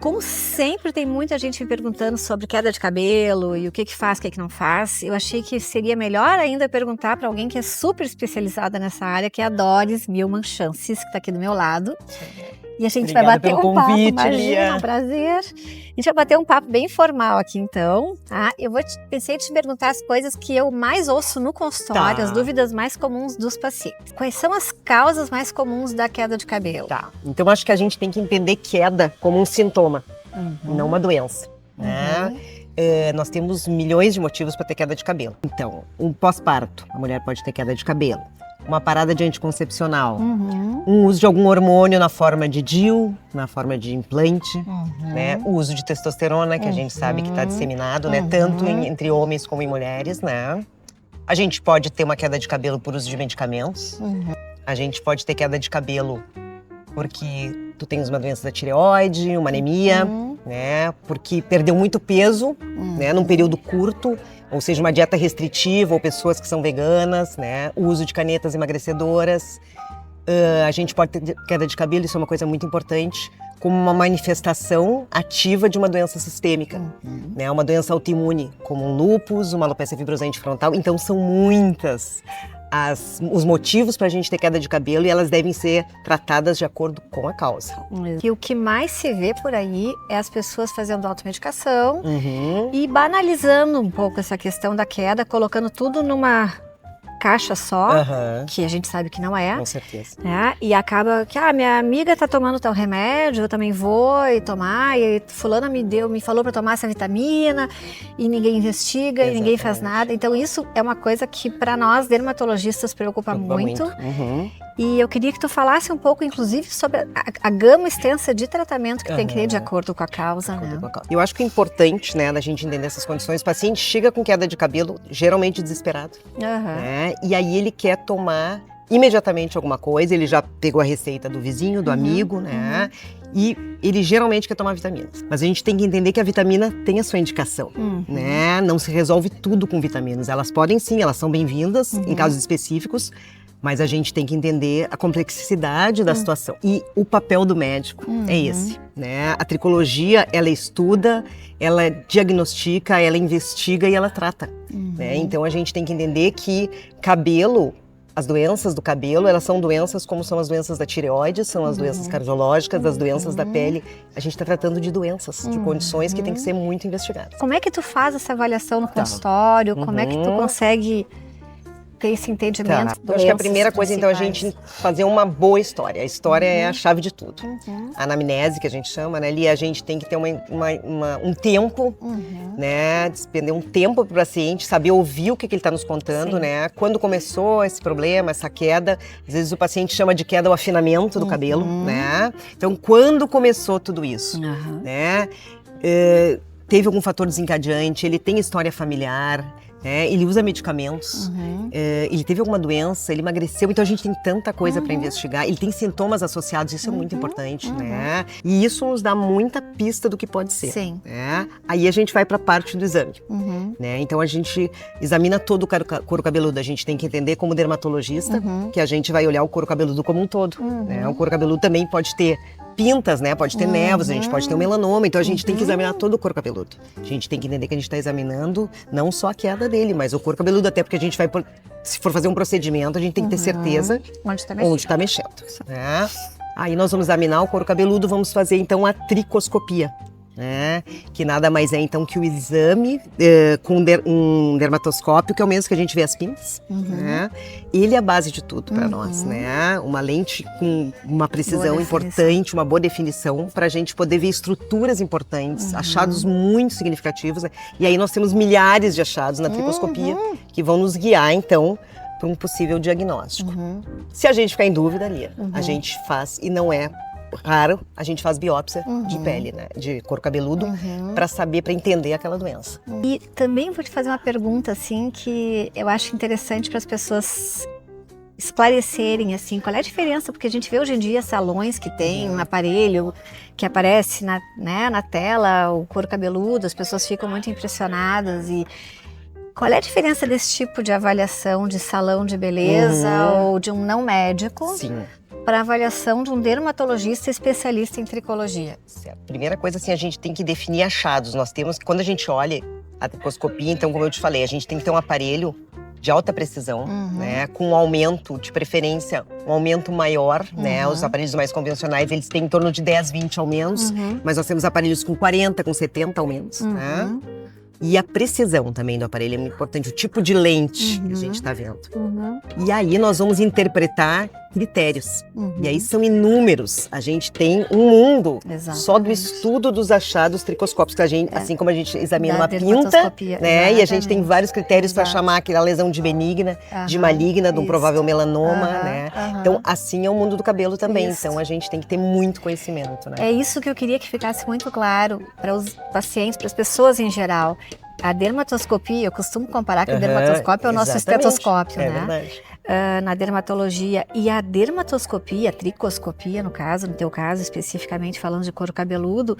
Como sempre, tem muita gente me perguntando sobre queda de cabelo e o que faz, o que não faz. Eu achei que seria melhor ainda perguntar para alguém que é super especializada nessa área, que é a Doris Milman Chances, que está aqui do meu lado. E a gente vai bater um papo, imagina, um prazer. A gente vai bater um papo bem informal aqui, então. Tá? Eu pensei em te perguntar as coisas que eu mais ouço no consultório, as dúvidas mais comuns dos pacientes. Quais são as causas mais comuns da queda de cabelo? Tá, então acho que a gente tem que entender queda como um sintoma, não uma doença, né? Nós temos milhões de motivos para ter queda de cabelo. Então, um pós-parto, a mulher pode ter queda de cabelo. Uma parada de anticoncepcional, um uso de algum hormônio na forma de DIU, na forma de implante, né? O uso de testosterona, que a gente sabe que está disseminado, né? Tanto entre homens como em mulheres, né? A gente pode ter uma queda de cabelo por uso de medicamentos. A gente pode ter queda de cabelo porque tu tens uma doença da tireoide, uma anemia, né? Porque perdeu muito peso, né? Num período curto. Ou seja, uma dieta restritiva, ou pessoas que são veganas, né? O uso de canetas emagrecedoras. A gente pode ter queda de cabelo, isso é uma coisa muito importante, como uma manifestação ativa de uma doença sistêmica, né? Uma doença autoimune, como um lúpus, uma alopecia fibrosante frontal. Então, são muitas os motivos para a gente ter queda de cabelo e elas devem ser tratadas de acordo com a causa. E o que mais se vê por aí é as pessoas fazendo automedicação e banalizando um pouco essa questão da queda, colocando tudo numa caixa só, que a gente sabe que não é. Com certeza. Né? E acaba que, minha amiga tá tomando tal remédio, eu também vou tomar, e fulana me falou para tomar essa vitamina, e ninguém investiga, e ninguém faz nada. Então isso é uma coisa que para nós dermatologistas preocupa muito. E eu queria que tu falasse um pouco, inclusive, sobre a gama extensa de tratamento que tem que ter de acordo com a causa, né? Eu acho que é importante, né, da gente entender essas condições. O paciente chega com queda de cabelo, geralmente desesperado, né? E aí ele quer tomar imediatamente alguma coisa, ele já pegou a receita do vizinho, do amigo, né? E ele geralmente quer tomar vitaminas. Mas a gente tem que entender que a vitamina tem a sua indicação, né? Não se resolve tudo com vitaminas. Elas podem sim, elas são bem-vindas em casos específicos, mas a gente tem que entender a complexidade da situação. E o papel do médico é esse, né? A tricologia, ela estuda, ela diagnostica, ela investiga e ela trata, né? Então a gente tem que entender que cabelo, as doenças do cabelo, elas são doenças como são as doenças da tireoide, são as doenças cardiológicas, as doenças da pele. A gente está tratando de doenças, de condições que tem que ser muito investigadas. Como é que tu faz essa avaliação no consultório? Como é que tu consegue ter esse entendimento? Eu acho que a primeira coisa, então, é a gente fazer uma boa história. A história é a chave de tudo. A anamnese, que a gente chama, né? Ali a gente tem que ter um tempo, né? Despender um tempo para o paciente, saber ouvir o que ele está nos contando, né? Quando começou esse problema, essa queda, às vezes o paciente chama de queda o afinamento do cabelo, né? Então, quando começou tudo isso, né? Teve algum fator desencadeante, ele tem história familiar, ele usa medicamentos, ele teve alguma doença, ele emagreceu, então a gente tem tanta coisa para investigar, ele tem sintomas associados, isso é muito importante, né? E isso nos dá muita pista do que pode ser. Né? Aí a gente vai para a parte do exame, né? Então a gente examina todo o couro cabeludo, a gente tem que entender como dermatologista que a gente vai olhar o couro cabeludo como um todo, né? O couro cabeludo também pode ter pintas, né? Pode ter névoas, a gente pode ter um melanoma, então a gente tem que examinar todo o couro cabeludo. A gente tem que entender que a gente está examinando não só a queda dele, mas o couro cabeludo, até porque a gente vai, se for fazer um procedimento, a gente tem que ter certeza onde está mexendo. Né? Aí nós vamos examinar o couro cabeludo, vamos fazer então a tricoscopia. Né? Que nada mais é então que o exame com um dermatoscópio, que é o mesmo que a gente vê as pintas, né? Ele é a base de tudo para nós, né? Uma lente com uma precisão importante, uma boa definição, para a gente poder ver estruturas importantes, achados muito significativos, né? E aí nós temos milhares de achados na tricoscopia que vão nos guiar então para um possível diagnóstico. Se a gente ficar em dúvida ali, a gente faz, e não é raro, a gente faz biópsia de pele, né, de couro cabeludo, para saber, para entender aquela doença. E também vou te fazer uma pergunta, assim, que eu acho interessante para as pessoas esclarecerem, assim, qual é a diferença, porque a gente vê hoje em dia salões que tem um aparelho que aparece na tela, o couro cabeludo, as pessoas ficam muito impressionadas. E qual é a diferença desse tipo de avaliação de salão de beleza ou de um não médico para avaliação de um dermatologista especialista em tricologia? Certo. Primeira coisa, assim, a gente tem que definir achados. Nós temos, quando a gente olha a tricoscopia, então, como eu te falei, a gente tem que ter um aparelho de alta precisão, né, com um aumento, de preferência, um aumento maior, né, os aparelhos mais convencionais, eles têm em torno de 10, 20 aumentos, mas nós temos aparelhos com 40, com 70 aumentos, né? E a precisão também do aparelho é muito importante, o tipo de lente que a gente está vendo. E aí nós vamos interpretar critérios. E aí são inúmeros. A gente tem um mundo só do estudo dos achados tricoscópicos, que a gente, assim como a gente examina uma pinta, né? E a gente tem vários critérios para chamar aquela lesão de benigna, de maligna, de um provável melanoma, né? Então, assim é o mundo do cabelo também. Então, a gente tem que ter muito conhecimento, né? É isso que eu queria que ficasse muito claro para os pacientes, para as pessoas em geral. A dermatoscopia, eu costumo comparar que o dermatoscópio é o nosso estetoscópio, né? Verdade. Na dermatologia. E a dermatoscopia, a tricoscopia, no caso, no teu caso especificamente falando de couro cabeludo,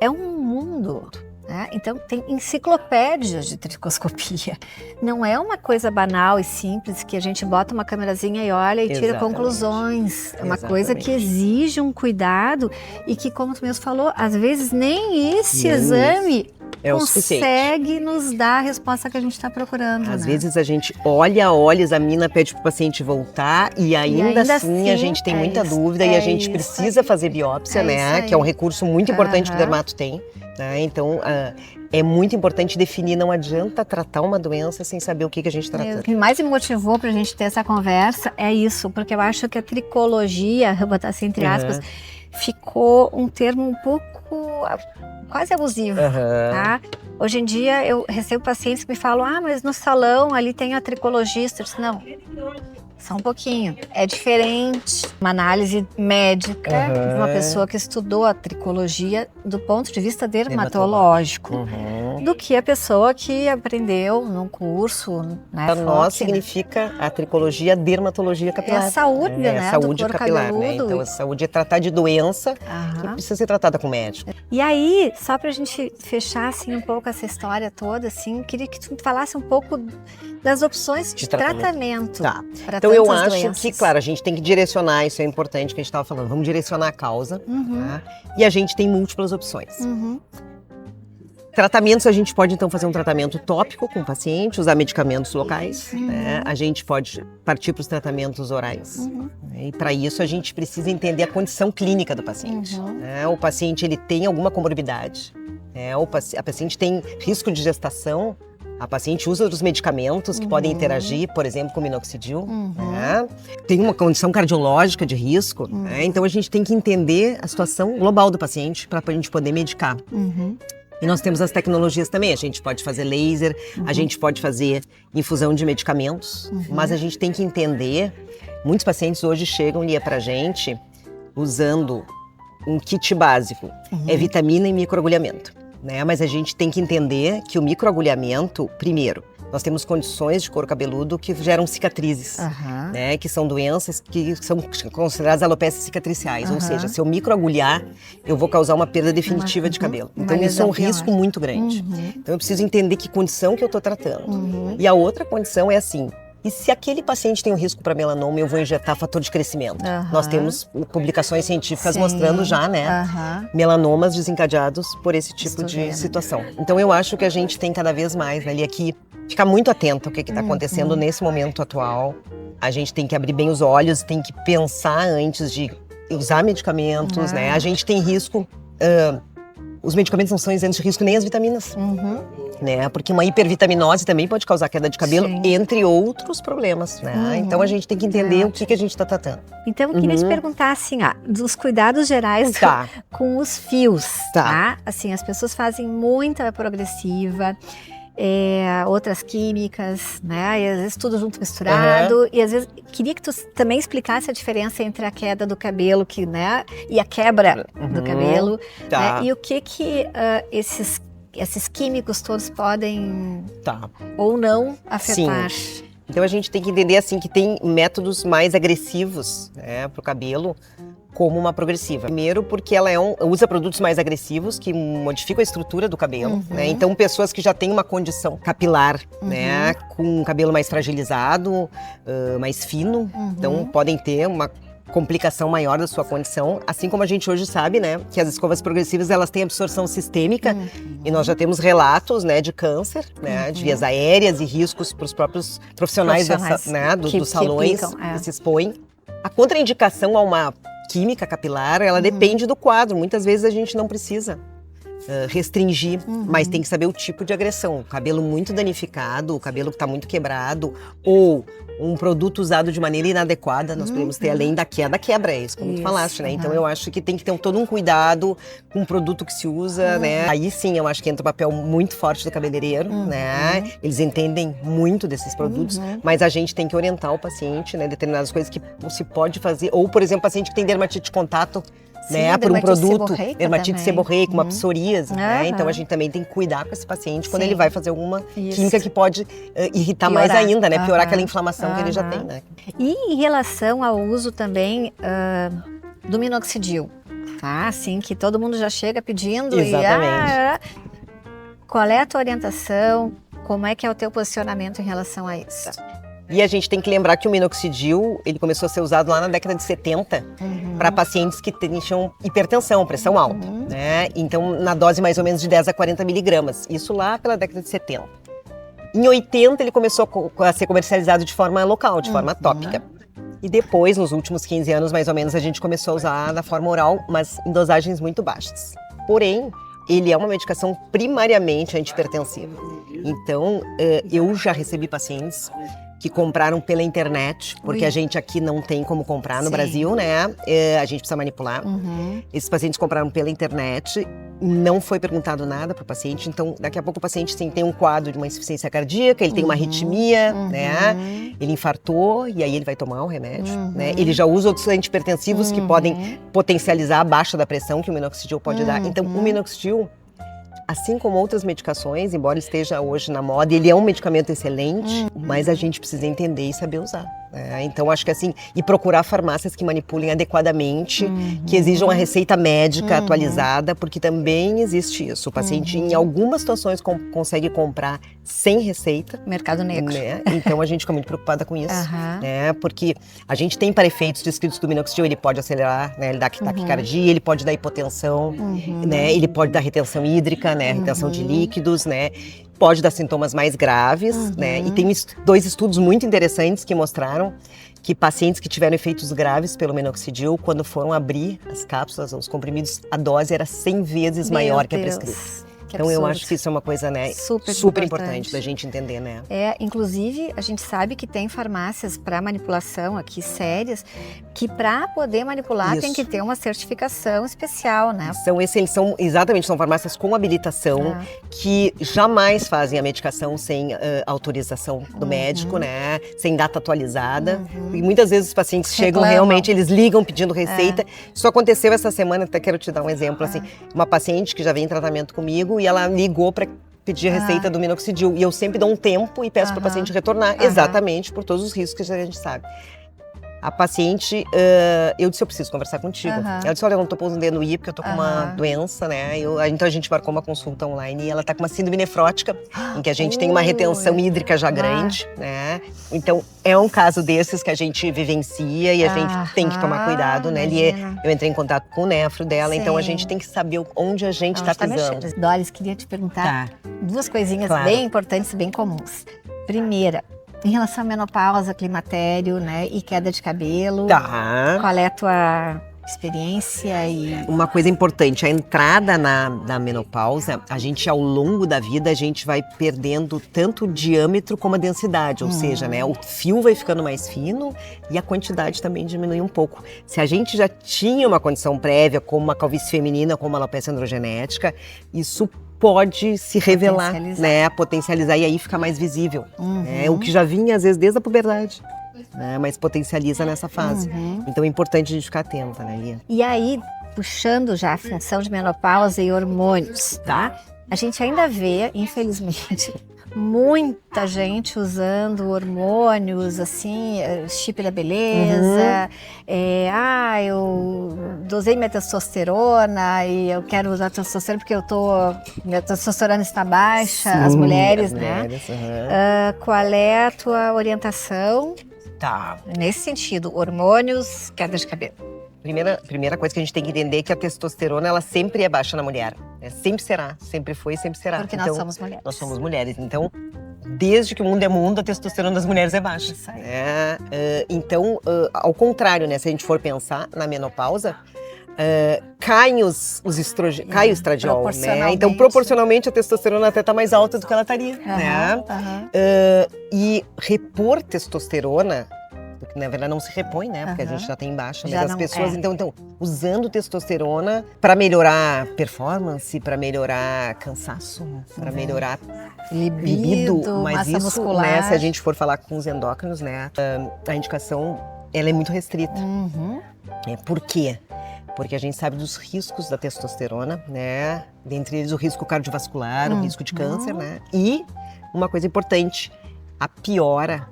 é um mundo. Né? Então, tem enciclopédias de tricoscopia. Não é uma coisa banal e simples que a gente bota uma câmerazinha e olha e tira conclusões. É uma coisa que exige um cuidado e que, como tu mesmo falou, às vezes nem esse exame consegue nos dar a resposta que a gente está procurando. Às vezes a gente olha, examina, pede para o paciente voltar e ainda assim a gente tem muita dúvida e a gente precisa fazer biópsia, né? Que é um recurso muito importante que o dermato tem. Né? Então, é muito importante definir, não adianta tratar uma doença sem saber o que a gente está tratando. O que mais me motivou para a gente ter essa conversa é isso, porque eu acho que a tricologia, vou botar assim entre aspas, ficou um termo um pouco quase abusivo, tá? Hoje em dia eu recebo pacientes que me falam, mas no salão ali tem a tricologista. Eu disse, não, só um pouquinho. É diferente uma análise médica de uma pessoa que estudou a tricologia do ponto de vista dermatológico do que a pessoa que aprendeu num curso, né? Para nós significa a tricologia, dermatologia capilar. É a saúde, né? A saúde capilar, né? Então a saúde é tratar de doença que precisa ser tratada com médico. E aí, só pra gente fechar assim um pouco essa história toda, assim, queria que tu falasse um pouco das opções de tratamento. Tá. Então eu acho que, claro, a gente tem que direcionar, isso é importante que a gente estava falando, vamos direcionar a causa, tá? E a gente tem múltiplas opções. Tratamentos, a gente pode então fazer um tratamento tópico com o paciente, usar medicamentos locais, né? A gente pode partir para os tratamentos orais. E para isso a gente precisa entender a condição clínica do paciente. Né? O paciente ele tem alguma comorbidade, a paciente tem risco de gestação, a paciente usa outros medicamentos que podem interagir, por exemplo, com o minoxidil, né? Tem uma condição cardiológica de risco, né? Então a gente tem que entender a situação global do paciente para a gente poder medicar. E nós temos as tecnologias também, a gente pode fazer laser, a gente pode fazer infusão de medicamentos, mas a gente tem que entender, muitos pacientes hoje chegam e pra gente usando um kit básico, é vitamina e microagulhamento, né? Mas a gente tem que entender que o microagulhamento, primeiro, nós temos condições de couro cabeludo que geram cicatrizes, né? Que são doenças que são consideradas alopécias cicatriciais. Ou seja, se eu microagulhar, eu vou causar uma perda definitiva de cabelo. Então isso é um risco muito grande. Então eu preciso entender que condição que eu estou tratando. E a outra condição é assim, e se aquele paciente tem um risco para melanoma, eu vou injetar fator de crescimento. Nós temos publicações científicas mostrando já, né, melanomas desencadeados por esse tipo de situação. Então eu acho que a gente tem cada vez mais, né, ali aqui, ficar muito atento ao que está acontecendo nesse momento atual. A gente tem que abrir bem os olhos, tem que pensar antes de usar medicamentos, né? A gente tem risco, os medicamentos não são isentos de risco, nem as vitaminas. Né? Porque uma hipervitaminose também pode causar queda de cabelo, entre outros problemas, né? Então a gente tem que entender o que a gente está tratando. Então eu queria te perguntar assim, dos cuidados gerais com os fios, tá? Assim, as pessoas fazem muita progressiva, outras químicas, né? E às vezes tudo junto misturado. E às vezes queria que tu também explicasse a diferença entre a queda do cabelo, né? E a quebra do cabelo. Né? E o que esses químicos todos podem ou não afetar. Então a gente tem que entender assim que tem métodos mais agressivos, né, para o cabelo, como uma progressiva. Primeiro porque ela usa produtos mais agressivos que modificam a estrutura do cabelo, né? Então pessoas que já têm uma condição capilar, né, com um cabelo mais fragilizado, mais fino, então podem ter uma complicação maior da sua condição, assim como a gente hoje sabe, né, que as escovas progressivas, elas têm absorção sistêmica, e nós já temos relatos, né, de câncer, né, de vias aéreas e riscos para os próprios profissionais né, dos salões que se expõem. A contraindicação a uma química capilar, ela depende do quadro. Muitas vezes a gente não precisa restringir, mas tem que saber o tipo de agressão. O cabelo muito danificado, o cabelo que está muito quebrado, ou um produto usado de maneira inadequada, nós podemos ter além da quebra, é isso, como tu falaste, né? Então eu acho que tem que ter todo um cuidado com o produto que se usa, né? Aí sim, eu acho que entra um papel muito forte do cabeleireiro, né? Eles entendem muito desses produtos, mas a gente tem que orientar o paciente, né? Determinadas coisas que se pode fazer, ou por exemplo, paciente que tem dermatite de contato, né, por um produto, dermatite seborreica, uma psoríase, né? Então a gente também tem que cuidar com esse paciente quando ele vai fazer alguma química que pode irritar mais ainda, né? Piorar aquela inflamação que ele já tem, né? E em relação ao uso também do minoxidil, tá? Assim, que todo mundo já chega pedindo. Exatamente. Qual é a tua orientação? Como é que é o teu posicionamento em relação a isso? E a gente tem que lembrar que o minoxidil, ele começou a ser usado lá na década de 70 para pacientes que tinham hipertensão, pressão alta, né? Então, na dose mais ou menos de 10 a 40 miligramas. Isso lá pela década de 70. Em 80, ele começou a ser comercializado de forma local, de forma tópica. E depois, nos últimos 15 anos, mais ou menos, a gente começou a usar na forma oral, mas em dosagens muito baixas. Porém, ele é uma medicação primariamente antihipertensiva. Então, eu já recebi pacientes que compraram pela internet, porque a gente aqui não tem como comprar no Brasil, né? A gente precisa manipular. Esses pacientes compraram pela internet, não foi perguntado nada para o paciente, então daqui a pouco o paciente tem um quadro de uma insuficiência cardíaca, ele tem uma arritmia, né? Ele infartou e aí ele vai tomar o remédio, né? Ele já usa outros antihipertensivos que podem potencializar a baixa da pressão que o minoxidil pode dar. Então o minoxidil, assim como outras medicações, embora esteja hoje na moda, ele é um medicamento excelente, mas a gente precisa entender e saber usar. Então, acho que assim, e procurar farmácias que manipulem adequadamente, que exijam a receita médica atualizada, porque também existe isso. O paciente, em algumas situações, consegue comprar sem receita. Mercado negro. Né? Então, a gente fica muito preocupada com isso, né? Porque a gente tem para efeitos descritos do minoxidil, ele pode acelerar, né? Ele dá taquicardia, ele pode dar hipotensão, né? Ele pode dar retenção hídrica, né? Retenção de líquidos, né? Pode dar sintomas mais graves, né? E tem 2 estudos muito interessantes que mostraram que pacientes que tiveram efeitos graves pelo minoxidil, quando foram abrir as cápsulas, os comprimidos, a dose era 100 vezes maior que a prescrita. Então eu acho que isso é uma coisa, né, super importante da gente entender, né? Inclusive a gente sabe que tem farmácias para manipulação aqui sérias, que para poder manipular tem que ter uma certificação especial, né? São farmácias com habilitação que jamais fazem a medicação sem autorização do médico, né? Sem data atualizada. E muitas vezes os pacientes chegam realmente, eles ligam pedindo receita. Isso aconteceu essa semana, até quero te dar um exemplo, assim, uma paciente que já vem em tratamento comigo e ela ligou para pedir a receita do minoxidil. E eu sempre dou um tempo e peço para o paciente retornar, exatamente por todos os riscos que a gente sabe. A paciente, eu disse, eu preciso conversar contigo. Ela disse, olha, eu não tô pousando no I porque eu tô com uma doença, né? Então a gente marcou uma consulta online e ela tá com uma síndrome nefrótica, em que a gente tem uma retenção hídrica já grande, né? Então é um caso desses que a gente vivencia e a gente tem que tomar cuidado, né? Eu entrei em contato com o nefro dela, então a gente tem que saber onde a gente tá pisando. Doris, queria te perguntar 2 coisinhas bem importantes e bem comuns. Primeira, em relação à menopausa, climatério, né, e queda de cabelo, qual é a tua experiência? Uma coisa importante, a entrada na menopausa, a gente ao longo da vida, a gente vai perdendo tanto o diâmetro como a densidade, ou seja, né, o fio vai ficando mais fino e a quantidade também diminui um pouco. Se a gente já tinha uma condição prévia, como uma calvície feminina, como uma alopecia androgenética, isso pode se revelar, né, potencializar e aí fica mais visível. Né, o que já vinha às vezes desde a puberdade, né, mas potencializa nessa fase. Então é importante a gente ficar atenta, né, Lia? E aí, puxando já a função de menopausa e hormônios, tá? A gente ainda vê, infelizmente, muita gente usando hormônios, assim, chip da beleza, eu dosei minha testosterona e eu quero usar testosterona porque minha testosterona está baixa, as mulheres, né? Qual é a tua orientação Tá. Nesse sentido, hormônios, queda de cabelo. Primeira coisa que a gente tem que entender é que a testosterona, ela sempre é baixa na mulher. Sempre será, sempre foi e sempre será. Porque então, nós somos mulheres. Nós somos mulheres. Então, desde que o mundo é mundo, a testosterona das mulheres é baixa. Isso aí. Então, ao contrário, né? Se a gente for pensar na menopausa, cai o estradiol, né? Então, proporcionalmente, a testosterona até tá mais alta do que ela estaria, né? E repor testosterona, porque na verdade não se repõe, né? Porque a gente já tem baixa, mas as pessoas então usando testosterona para melhorar performance, para melhorar cansaço, para melhorar libido, mas massa isso, muscular. né, se a gente for falar com os endócrinos, né, a indicação ela é muito restrita. Por quê? Porque a gente sabe dos riscos da testosterona, né? Dentre eles o risco cardiovascular, o risco de câncer, né? E uma coisa importante, a piora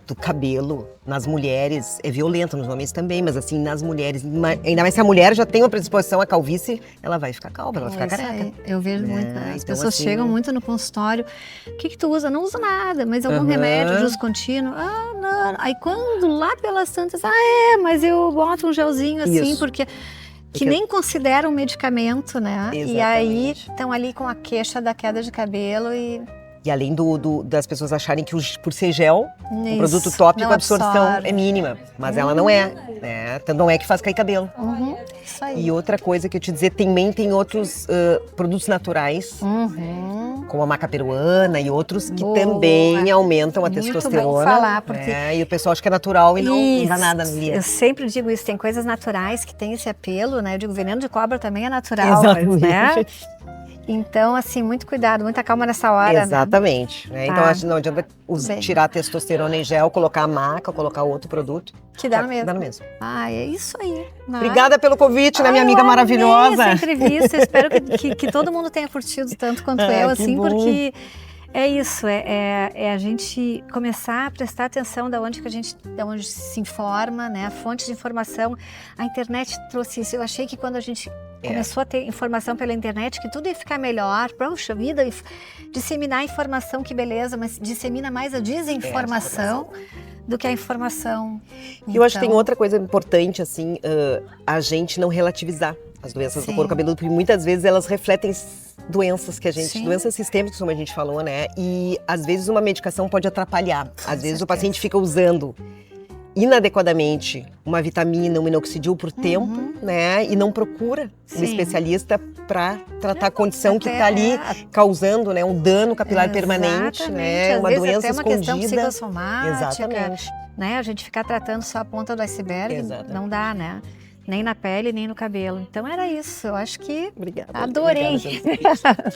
do cabelo nas mulheres é violenta, nos homens também, mas assim, nas mulheres, ainda mais se a mulher já tem uma predisposição à calvície, ela vai ficar calva, ela vai ficar careca. Eu vejo muito, as pessoas assim, chegam muito no consultório, o que tu usa? Não uso nada, mas algum remédio de uso contínuo? Ah, não. Aí quando lá pelas tantas, mas eu boto um gelzinho assim, porque nem considera um medicamento, né? Exatamente. E aí estão ali com a queixa da queda de cabelo E além das pessoas acharem que por ser gel, um produto tópico, a absorção é mínima. Mas ela não é, né? Então não é que faz cair cabelo. Isso aí. E outra coisa que eu te dizer, também tem outros produtos naturais, como a maca peruana e outros que também aumentam a testosterona. Muito bom falar, porque... E o pessoal acha que é natural e não dá nada no dia. Eu sempre digo isso, tem coisas naturais que têm esse apelo, né? Eu digo, veneno de cobra também é natural, exatamente. Né? Então, assim, muito cuidado, muita calma nessa hora, exatamente, né? Então, acho que não adianta tirar a testosterona em gel, colocar a maca, colocar outro produto. Que dá no mesmo. Dá no mesmo. É isso aí. Obrigada pelo convite, né, minha amiga maravilhosa. Essa entrevista, eu espero que todo mundo tenha curtido tanto quanto eu, assim, porque é isso, é a gente começar a prestar atenção da onde se informa, né? A fonte de informação. A internet trouxe isso. Eu achei que quando a gente começou a ter informação pela internet, que tudo ia ficar melhor. Poxa vida, disseminar informação, que beleza, mas dissemina mais a desinformação do que a informação. E eu acho que tem outra coisa importante, assim, a gente não relativizar as doenças do couro cabeludo, porque muitas vezes elas refletem doenças que doenças sistêmicas, como a gente falou, né? E às vezes uma medicação pode atrapalhar. Às vezes o paciente fica usando inadequadamente uma vitamina, um minoxidil por tempo, né? E não procura um especialista para tratar a condição que está ali causando, né, um dano capilar permanente, né? Uma doença até uma escondida. Questão psicossomática, Exatamente. Né? A gente ficar tratando só a ponta do iceberg, não dá, né? Nem na pele, nem no cabelo. Então era isso. Eu acho que Obrigada. adorei. Obrigada,